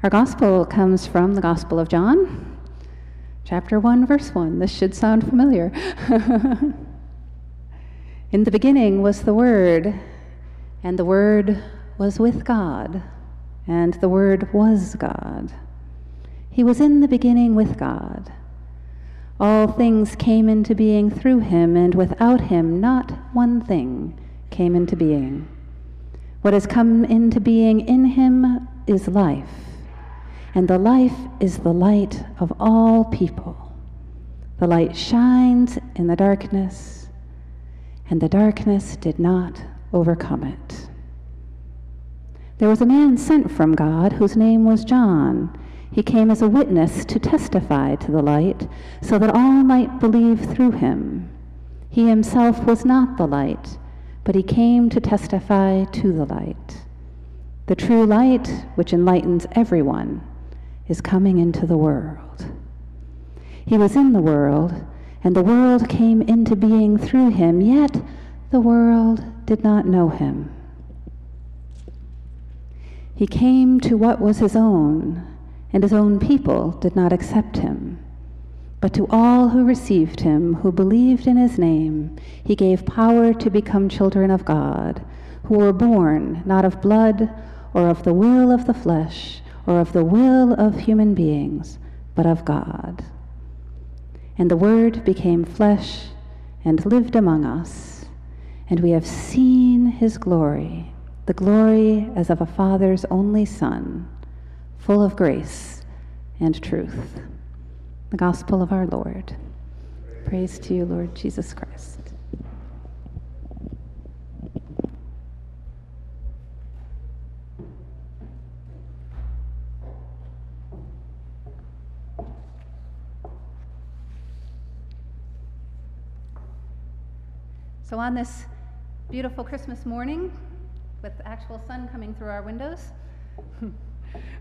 Our gospel comes from the Gospel of John, chapter 1, verse 1. This should sound familiar. In the beginning was the Word, and the Word was with God, and the Word was God. He was in the beginning with God. All things came into being through him, and without him not one thing came into being. What has come into being in him is life, and the life is the light of all people. The light shines in the darkness, and the darkness did not overcome it. There was a man sent from God whose name was John. He came as a witness to testify to the light, so that all might believe through him. He himself was not the light, but he came to testify to the light. The true light, which enlightens everyone, is coming into the world. He was in the world, and the world came into being through him, yet the world did not know him. He came to what was his own, and his own people did not accept him. But to all who received him, who believed in his name, he gave power to become children of God, who were born not of blood, or of the will of the flesh, or of the will of human beings, but of God. And the Word became flesh and lived among us, and we have seen his glory, the glory as of a Father's only Son, full of grace and truth. The Gospel of our Lord. Praise to you, Lord Jesus Christ. So on this beautiful Christmas morning, with the actual sun coming through our windows,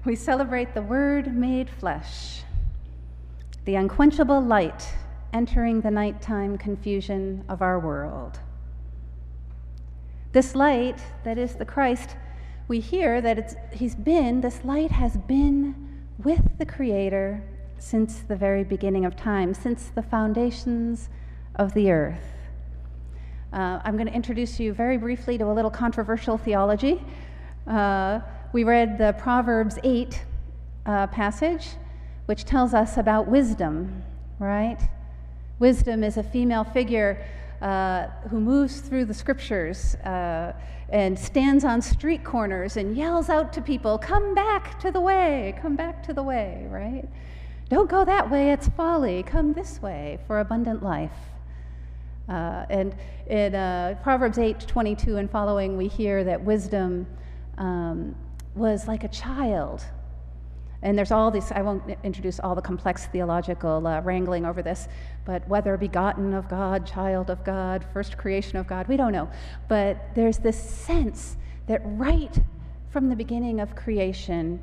we celebrate the Word made flesh, the unquenchable light entering the nighttime confusion of our world. This light, that is the Christ, we hear that this light has been with the Creator since the very beginning of time, since the foundations of the earth. I'm going to introduce you very briefly to a little controversial theology. We read the Proverbs 8 passage, which tells us about wisdom, right? Wisdom is a female figure who moves through the scriptures and stands on street corners and yells out to people, come back to the way, right? Don't go that way, it's folly. Come this way for abundant life. And in Proverbs 8:22 and following, we hear that wisdom was like a child. And there's all these, I won't introduce all the complex theological wrangling over this, but whether begotten of God, child of God, first creation of God, we don't know. But there's this sense that right from the beginning of creation,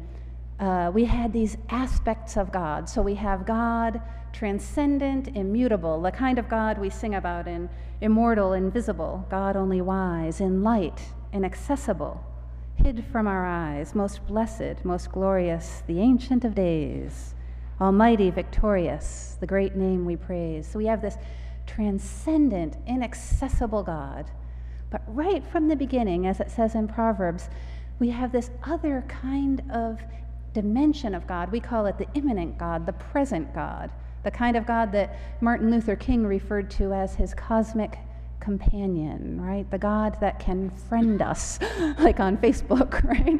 we had these aspects of God. So we have God, transcendent, immutable, the kind of God we sing about in immortal, invisible, God only wise, in light, inaccessible, hid from our eyes, most blessed, most glorious, the Ancient of Days, almighty, victorious, the great name we praise. So we have this transcendent, inaccessible God. But right from the beginning, as it says in Proverbs, we have this other kind of dimension of God. We call it the immanent God, the present God, the kind of God that Martin Luther King referred to as his cosmic companion, right? The God that can friend us, like on Facebook, right?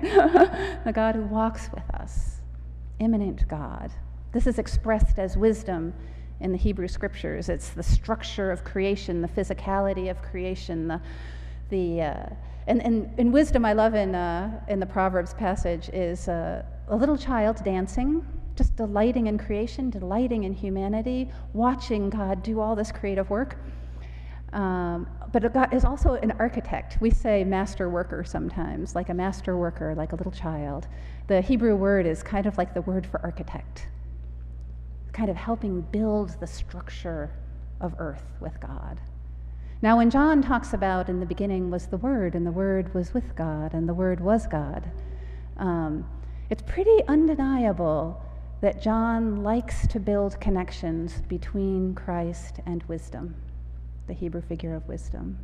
The God who walks with us, immanent God. This is expressed as wisdom in the Hebrew scriptures. It's the structure of creation, the physicality of creation, and wisdom I love in the Proverbs passage is a little child dancing, just delighting in creation, delighting in humanity, watching God do all this creative work. But God is also an architect. We say master worker sometimes, like a master worker, like a little child. The Hebrew word is kind of like the word for architect, kind of helping build the structure of earth with God. Now, when John talks about in the beginning was the Word, and the Word was with God, and the Word was God, It's pretty undeniable that John likes to build connections between Christ and wisdom, the Hebrew figure of wisdom.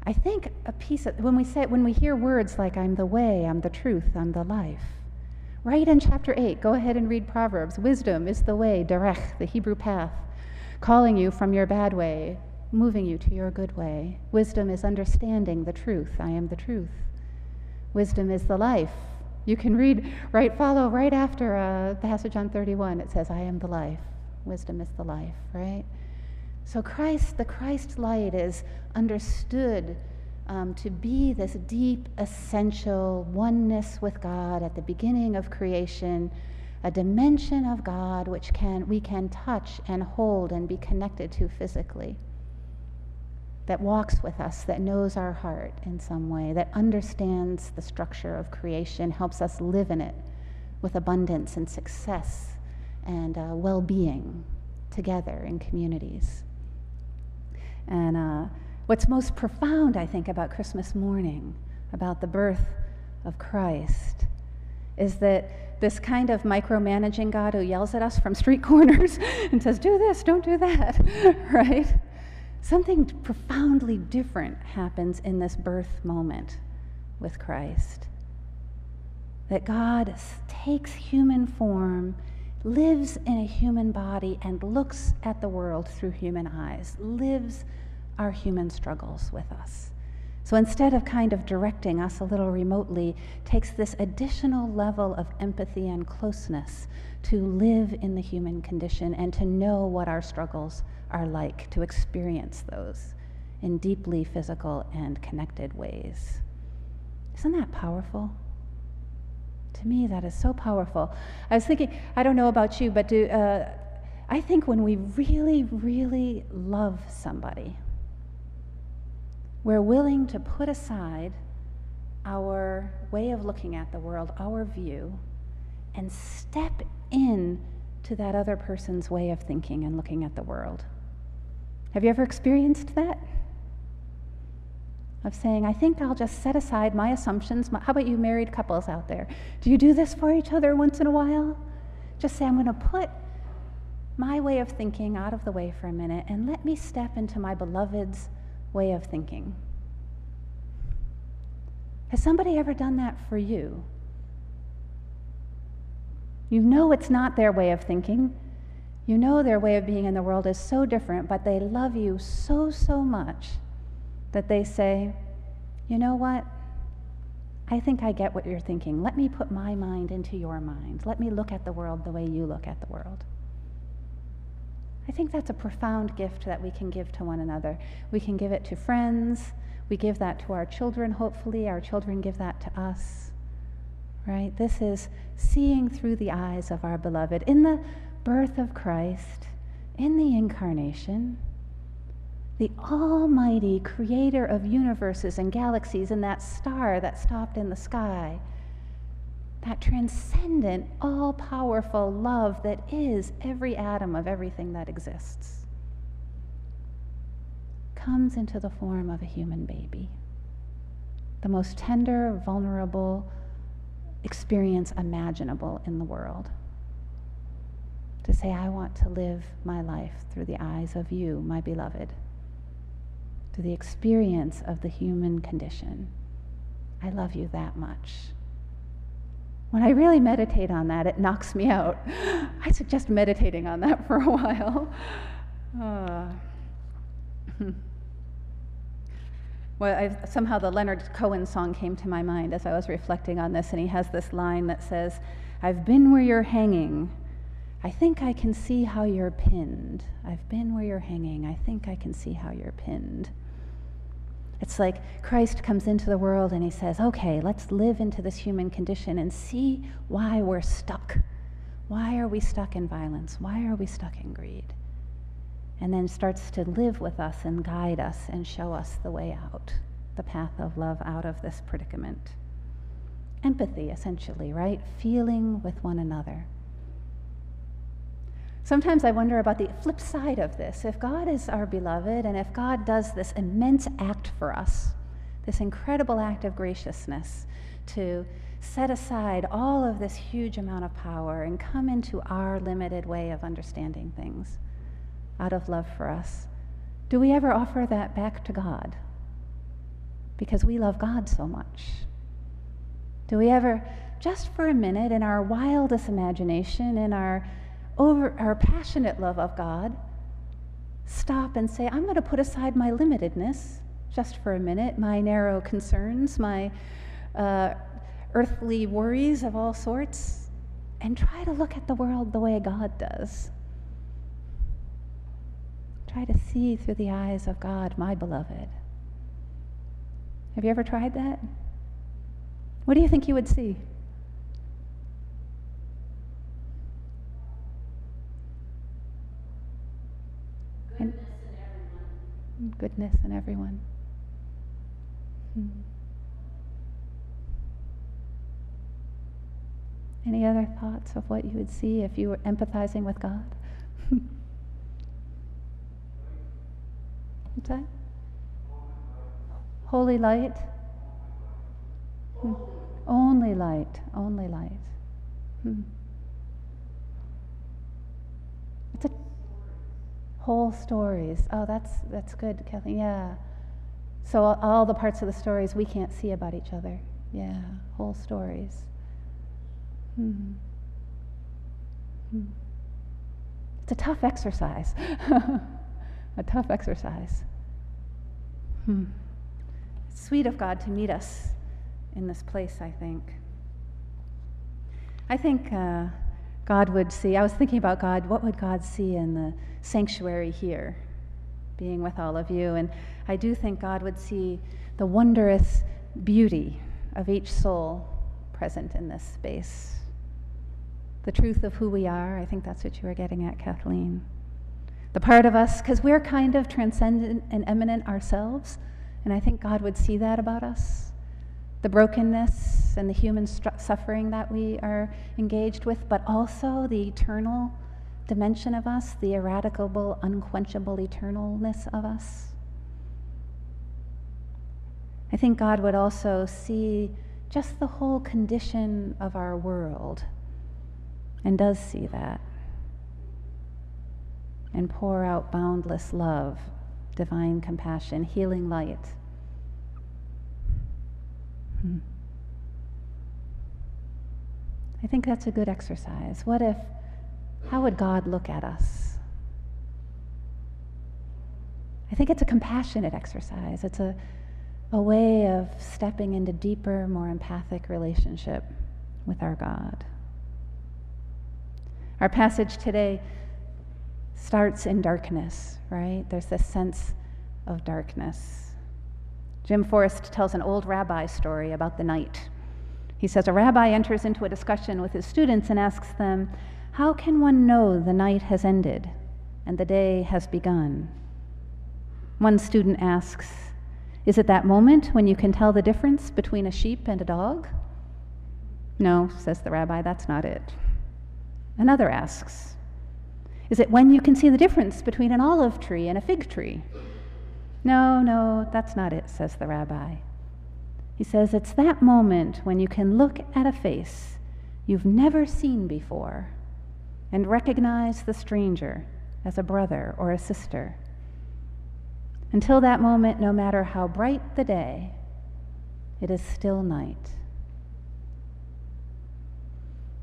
I think a piece of, when we hear words like I'm the way, I'm the truth, I'm the life, right in chapter 8, go ahead and read Proverbs. Wisdom is the way, derech, the Hebrew path, calling you from your bad way, moving you to your good way. Wisdom is understanding the truth, I am the truth. Wisdom is the life. You can read, follow right after a passage on 31. It says, I am the life. Wisdom is the life, right? So the Christ light is understood to be this deep, essential oneness with God at the beginning of creation, a dimension of God which we can touch and hold and be connected to physically, that walks with us, that knows our heart in some way, that understands the structure of creation, helps us live in it with abundance and success and well-being together in communities. And what's most profound, I think, about Christmas morning, about the birth of Christ, is that this kind of micromanaging God who yells at us from street corners and says, do this, don't do that, right? Something profoundly different happens in this birth moment with Christ. That God takes human form, lives in a human body, and looks at the world through human eyes, lives our human struggles with us. So instead of kind of directing us a little remotely, takes this additional level of empathy and closeness to live in the human condition and to know what our struggles are like, to experience those in deeply physical and connected ways. Isn't that powerful? To me, that is so powerful. I was thinking, I don't know about you, but I think when we really, really love somebody, we're willing to put aside our way of looking at the world, our view, and step in to that other person's way of thinking and looking at the world. Have you ever experienced that? Of saying, I think I'll just set aside my assumptions. How about you married couples out there? Do you do this for each other once in a while? Just say, I'm going to put my way of thinking out of the way for a minute and let me step into my beloved's way of thinking. Has somebody ever done that for you? You know it's not their way of thinking. You know their way of being in the world is so different, but they love you so, so much that they say, you know what? I think I get what you're thinking. Let me put my mind into your mind. Let me look at the world the way you look at the world. I think that's a profound gift that we can give to one another. We can give it to friends. We give that to our children, hopefully. Our children give that to us, right? This is seeing through the eyes of our beloved. In the birth of Christ, in the incarnation, the almighty creator of universes and galaxies and that star that stopped in the sky, that transcendent, all-powerful love that is every atom of everything that exists, comes into the form of a human baby. The most tender, vulnerable experience imaginable in the world. To say, I want to live my life through the eyes of you, my beloved, through the experience of the human condition. I love you that much. When I really meditate on that, it knocks me out. I suggest meditating on that for a while. Well, somehow the Leonard Cohen song came to my mind as I was reflecting on this, and he has this line that says, I've been where you're hanging. I think I can see how you're pinned. I've been where you're hanging. I think I can see how you're pinned. It's like Christ comes into the world and he says, okay, let's live into this human condition and see why we're stuck. Why are we stuck in violence? Why are we stuck in greed? And then starts to live with us and guide us and show us the way out, the path of love out of this predicament. Empathy, essentially, right? Feeling with one another. Sometimes I wonder about the flip side of this. If God is our beloved, and if God does this immense act for us, this incredible act of graciousness to set aside all of this huge amount of power and come into our limited way of understanding things out of love for us, do we ever offer that back to God? Because we love God so much. Do we ever, just for a minute, in our wildest imagination, in our passionate love of God, stop and say, I'm going to put aside my limitedness just for a minute, my narrow concerns, my earthly worries of all sorts, and try to look at the world the way God does. Try to see through the eyes of God, my beloved. Have you ever tried that? What do you think you would see? Goodness in everyone. Any other thoughts of what you would see if you were empathizing with God? What's that? Holy light? Only light. Only light. It's a whole stories. Oh, that's good, Kathleen. Yeah. So all the parts of the stories we can't see about each other. Yeah, whole stories. It's a tough exercise. A tough exercise. It's sweet of God to meet us in this place, I think. I think God would see, I was thinking about God, what would God see in the sanctuary here, being with all of you? And I do think God would see the wondrous beauty of each soul present in this space. The truth of who we are, I think that's what you were getting at, Kathleen. The part of us, because we're kind of transcendent and eminent ourselves, and I think God would see that about us. The brokenness and the human suffering that we are engaged with, but also the eternal dimension of us, the ineradicable, unquenchable eternalness of us. I think God would also see just the whole condition of our world, and does see that, and pour out boundless love, divine compassion, healing light. I think that's a good exercise. How would God look at us? I think it's a compassionate exercise. It's a way of stepping into deeper, more empathic relationship with our God. Our passage today starts in darkness, right? There's this sense of darkness. Jim Forrest tells an old rabbi story about the night. He says, a rabbi enters into a discussion with his students and asks them, how can one know the night has ended and the day has begun? One student asks, is it that moment when you can tell the difference between a sheep and a dog? No, says the rabbi, that's not it. Another asks, is it when you can see the difference between an olive tree and a fig tree? No, that's not it, says the rabbi. He says, it's that moment when you can look at a face you've never seen before and recognize the stranger as a brother or a sister. Until that moment, no matter how bright the day, it is still night.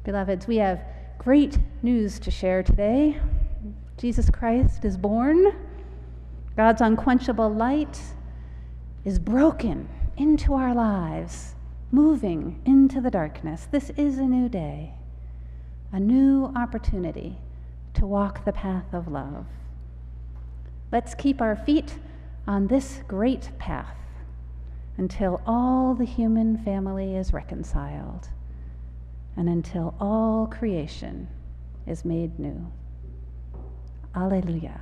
Beloveds, we have great news to share today. Jesus Christ is born. God's unquenchable light is broken into our lives, moving into the darkness. This is a new day, a new opportunity to walk the path of love. Let's keep our feet on this great path until all the human family is reconciled and until all creation is made new. Alleluia.